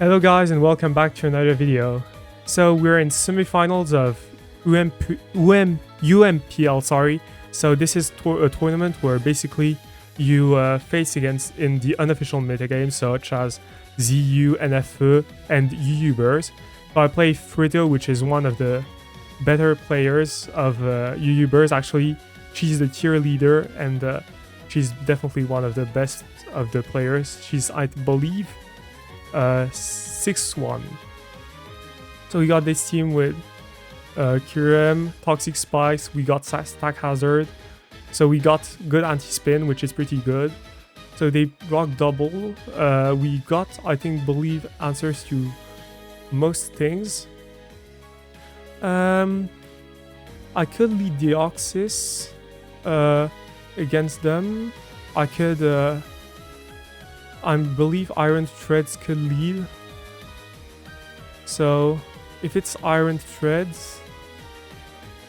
Hello guys and welcome back to another video. So we're in semifinals of UMPL, sorry. So this is a tournament where basically you face against in the unofficial metagames such as ZU, NFE, and UUBers. So I play Frito, which is one of the better players of UUBers. Actually, she's the tier leader and she's definitely one of the best of the players. She's, I believe, 6-1. So we got this team with Kyurem, Toxic Spikes, we got Stack Hazard. So we got good anti-spin, which is pretty good. So they rock double. We got, I believe, answers to most things. I could lead Deoxys against them. I could I believe Iron Threads could lead. So if it's Iron Threads,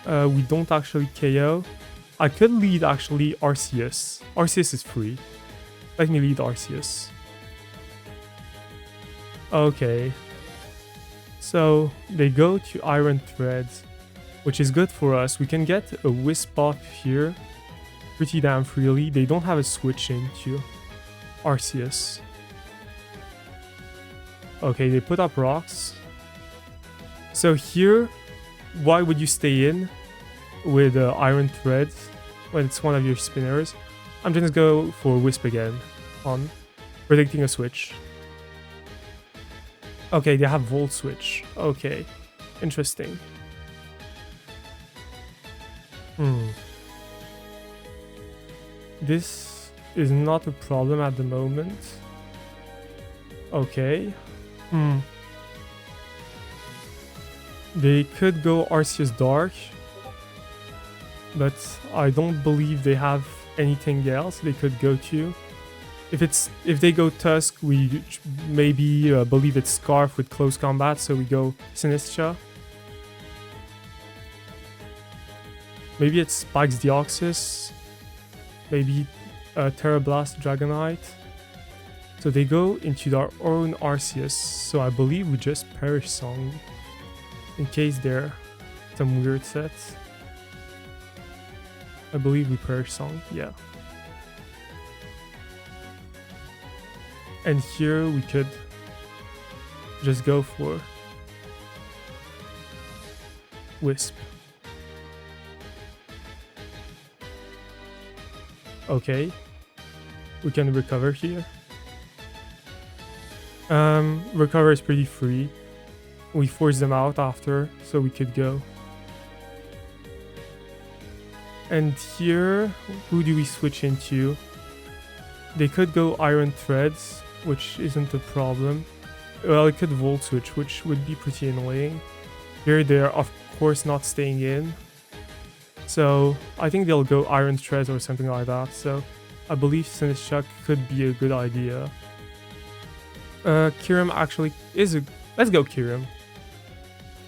we don't actually KO. I could lead actually Arceus. Arceus is free. Let me lead Arceus. Okay. So they go to Iron Threads, which is good for us. We can get a Wisp off here pretty damn freely. They don't have a switch into Arceus. Okay, they put up rocks. So here, why would you stay in with Iron Threads when it's one of your spinners? I'm just gonna go for Wisp again on predicting a switch. Okay, they have Volt Switch. Okay, interesting. This is not a problem at the moment. Okay. They could go Arceus Dark, but I don't believe they have anything else they could go to. If they go Tusk, we maybe believe it's Scarf with close combat, so we go Sinistcha. Maybe it spikes Deoxys. Maybe Terra Blast Dragonite. So they go into their own Arceus. So I believe we just Perish Song in case there are some weird sets. I believe we Perish Song, yeah. And here we could just go for Wisp. Okay, we can recover here. Recover is pretty free. We force them out after, so we could go. And here, who do we switch into? They could go Iron Threads, which isn't a problem. Well, it could Volt Switch, which would be pretty annoying. Here they're of course not staying in. So I think they'll go Iron Threads or something like that. So I believe Sinistcha could be a good idea. Kyurem actually is a... Let's go Kyurem.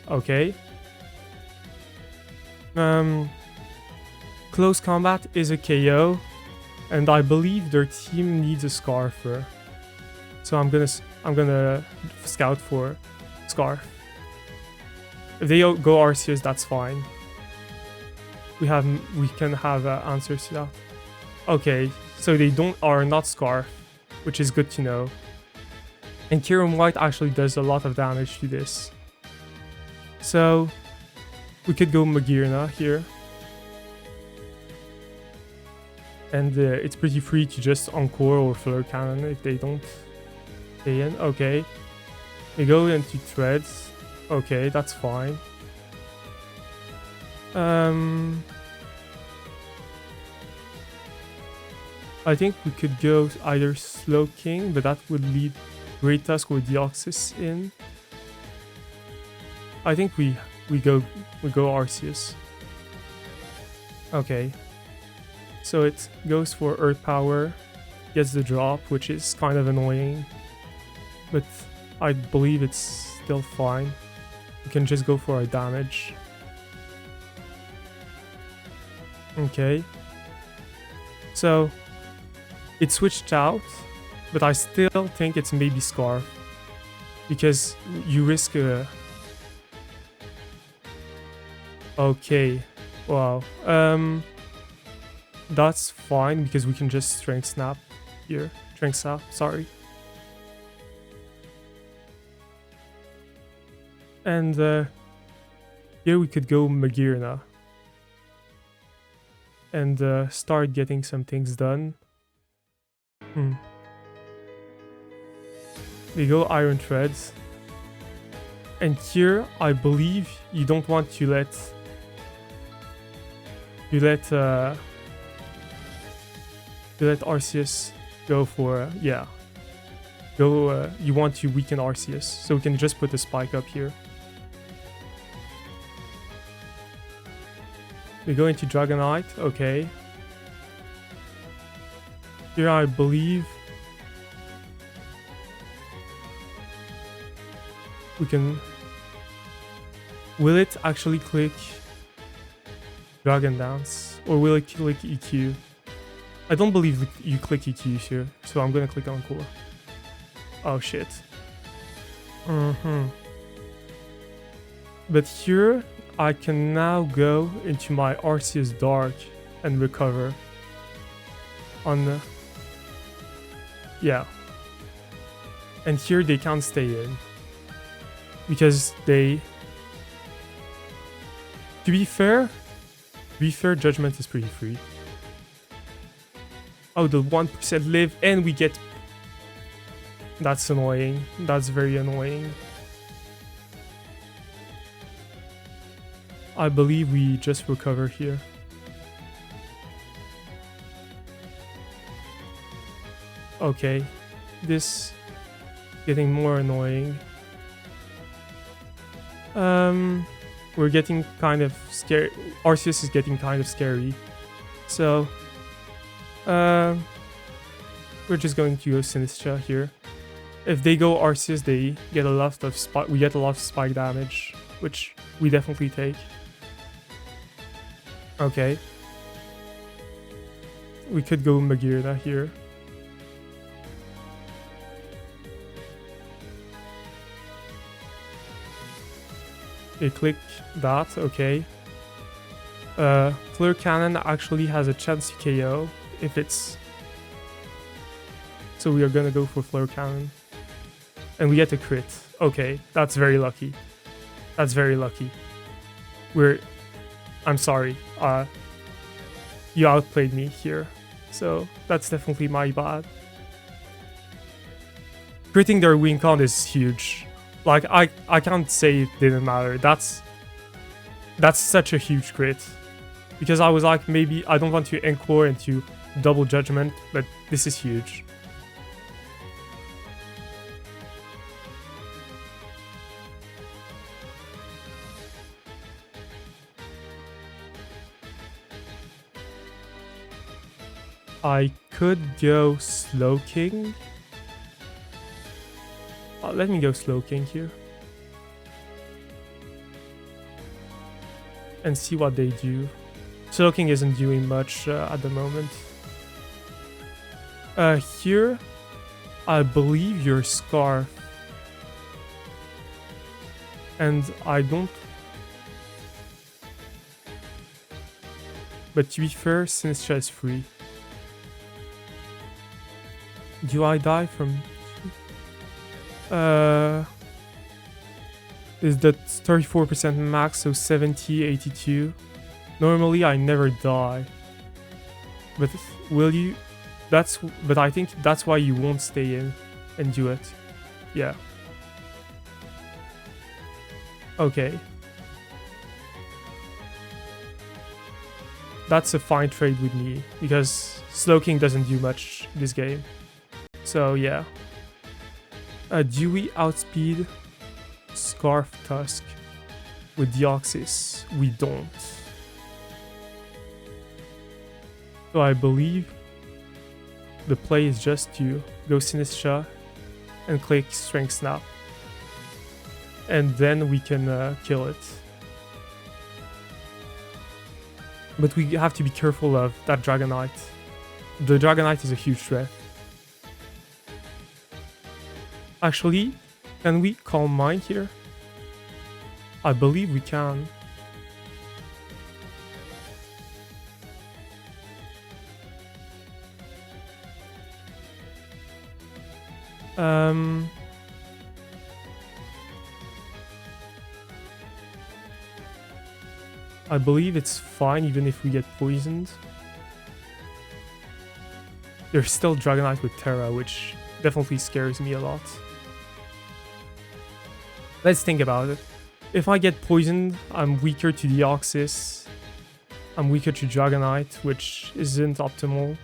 Okay. Close combat is a KO. And I believe their team needs a Scarfer. So I'm gonna scout for Scarf. If they go Arceus, that's fine. We can have answers to that. Okay, so they are not Scarf, which is good to know. And Kyurem White actually does a lot of damage to this. So we could go Magearna here. And it's pretty free to just Encore or Flare Cannon if they don't stay in. Okay. We go into Threads. Okay, that's fine. I think we could go either Slowking, but that would lead Great Tusk or Deoxys in. I think we go Arceus. Okay. So it goes for Earth Power, gets the drop, which is kind of annoying. But I believe it's still fine. We can just go for our damage. Okay. So it switched out, but I still think it's maybe Scarf. because you risk a... Okay, wow. That's fine because we can just strength snap here. Strength snap, sorry. And here we could go Magirna and start getting some things done. We go Iron Treads. And here, I believe you don't want to let Arceus go for you want to weaken Arceus, so we can just put the spike up here. We go into Dragonite, okay. Here I believe we can... Will it actually click Dragon Dance? Or will it click EQ? I don't believe you click EQ here, so I'm gonna click Encore. Oh shit. But here, I can now go into my Arceus Dark and recover on the... Yeah. And here they can't stay in. Because they... To be fair, Judgment is pretty free. Oh, the 1% live and we get... That's annoying. That's very annoying. I believe we just recover here. Okay. This getting more annoying. We're getting kind of scary. Arceus is getting kind of scary. So, we're just going to go Sinistcha here. If they go Arceus, they get a lot of spike. We get a lot of spike damage, which we definitely take. Okay. We could go Magirna here. They click that, okay. Flare Cannon actually has a chance to KO if it's... So we are gonna go for Flare Cannon. And we get a crit. Okay, that's very lucky. That's very lucky. I'm sorry. You outplayed me here. So that's definitely my bad. Critting their win con is huge. Like, I can't say it didn't matter. That's such a huge crit. Because I was like, maybe I don't want to Encore and to double Judgment, but this is huge. I could go Slowking. Let me go Slowking here. And see what they do. Slowking isn't doing much at the moment. Here, I believe your Scarf. And I don't... But to be fair, Sinistcha is free. Do I die from... Is that 34% max, so 70, 82. Normally I never die. But will you... But I think that's why you won't stay in and do it. Yeah. Okay. That's a fine trade with me, because Slowking doesn't do much this game. So yeah. Do we outspeed Scarf Tusk with Deoxys? We don't. So I believe the play is just to go Sinistcha and click Strength Snap. And then we can kill it. But we have to be careful of that Dragonite. The Dragonite is a huge threat. Actually, Can we Calm Mind here? I believe we can. I believe it's fine even if we get poisoned. There's still Dragonite with Terra, which definitely scares me a lot. Let's think about it. If I get poisoned, I'm weaker to Deoxys. I'm weaker to Dragonite, which isn't optimal.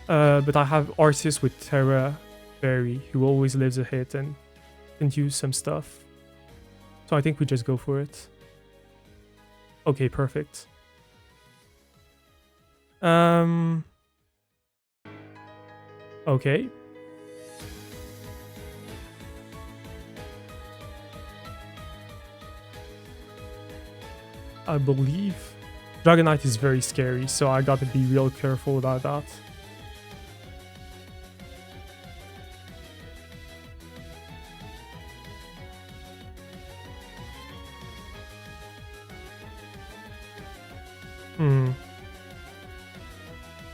But I have Arceus with Terra Fairy, who always lives a hit and can use some stuff. So I think we just go for it. Okay, perfect. Okay. I believe Dragonite is very scary, so I gotta be real careful about that.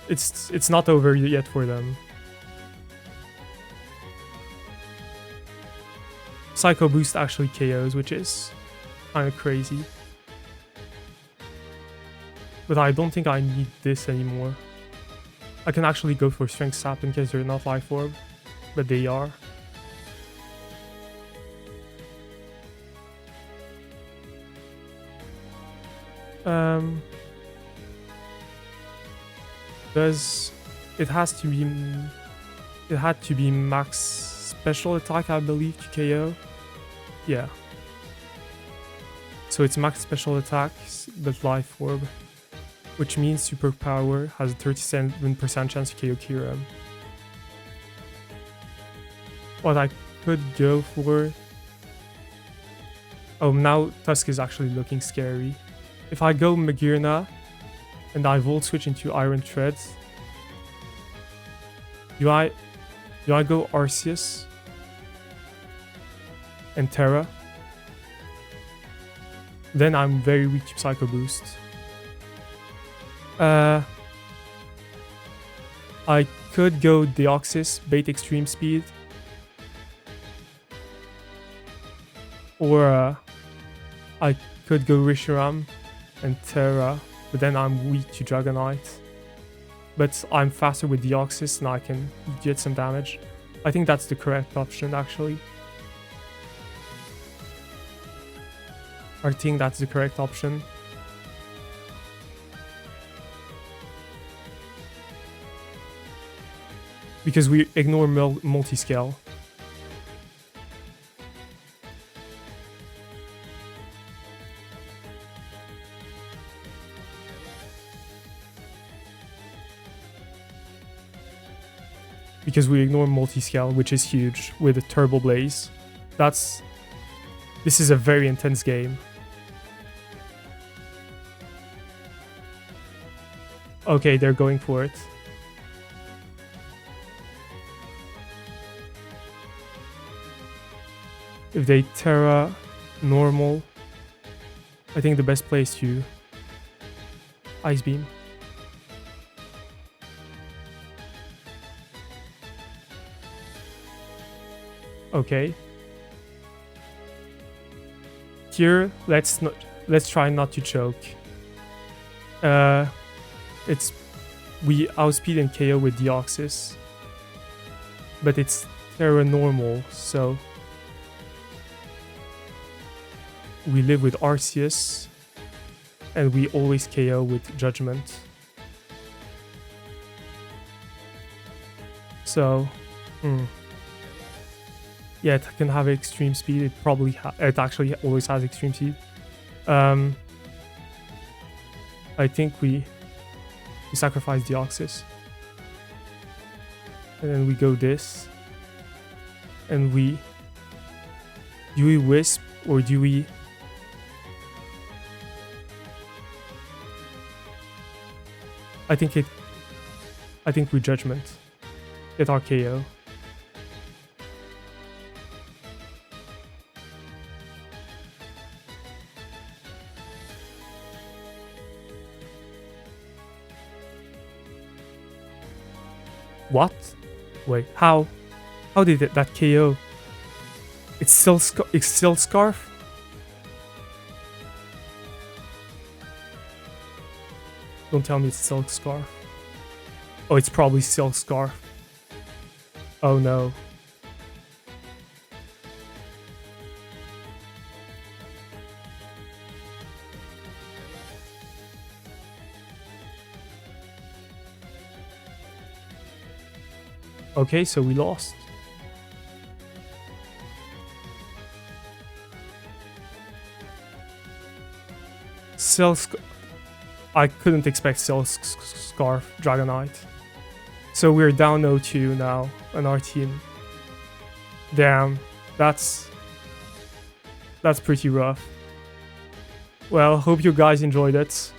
It's not over yet for them. Psycho Boost actually KOs, which is kind of crazy. But I don't think I need this anymore. I can actually go for Strength Sap in case they're not Life Orb, but they are. Does it has to be? It had to be max special attack, I believe, to KO. Yeah. So it's max special attack, but Life Orb, which means Superpower has a 37% chance to KO Kyurem. What I could go for... Oh, now Tusk is actually looking scary. If I go Magearna and I Volt Switch into Iron Tread, do I go Arceus and Terra? Then I'm very weak to Psycho Boost. I could go Deoxys, bait Extreme Speed. Or I could go Reshiram and Terra, but then I'm weak to Dragonite. But I'm faster with Deoxys and I can get some damage. I think that's the correct option, actually. I think that's the correct option. Because we ignore multi-scale. Because we ignore multi-scale, which is huge, with a Turbo Blaze. This is a very intense game. Okay, they're going for it. If they Terra normal, I think the best play is to Ice Beam. Okay. Here, let's try not to choke. We outspeed and KO with Deoxys, but it's Terra normal, so we live with Arceus, and we always KO with Judgment. So, yeah, it can have extreme speed. It actually always has extreme speed. I think we sacrifice Deoxys, and then we go this, and do we Wisp or do we? I think we Judgment. Get our KO. What? Wait, how? How did that KO? It's still Scarf? Don't tell me it's Silk Scarf. Oh, it's probably Silk Scarf. Oh no. Okay, so we lost. I couldn't expect Silk Scarf Dragonite. So we're down 0-2 now on our team. Damn, that's pretty rough. Well, hope you guys enjoyed it.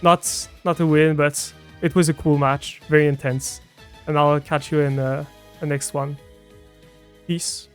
Not a win, but it was a cool match, very intense. And I'll catch you in the next one. Peace.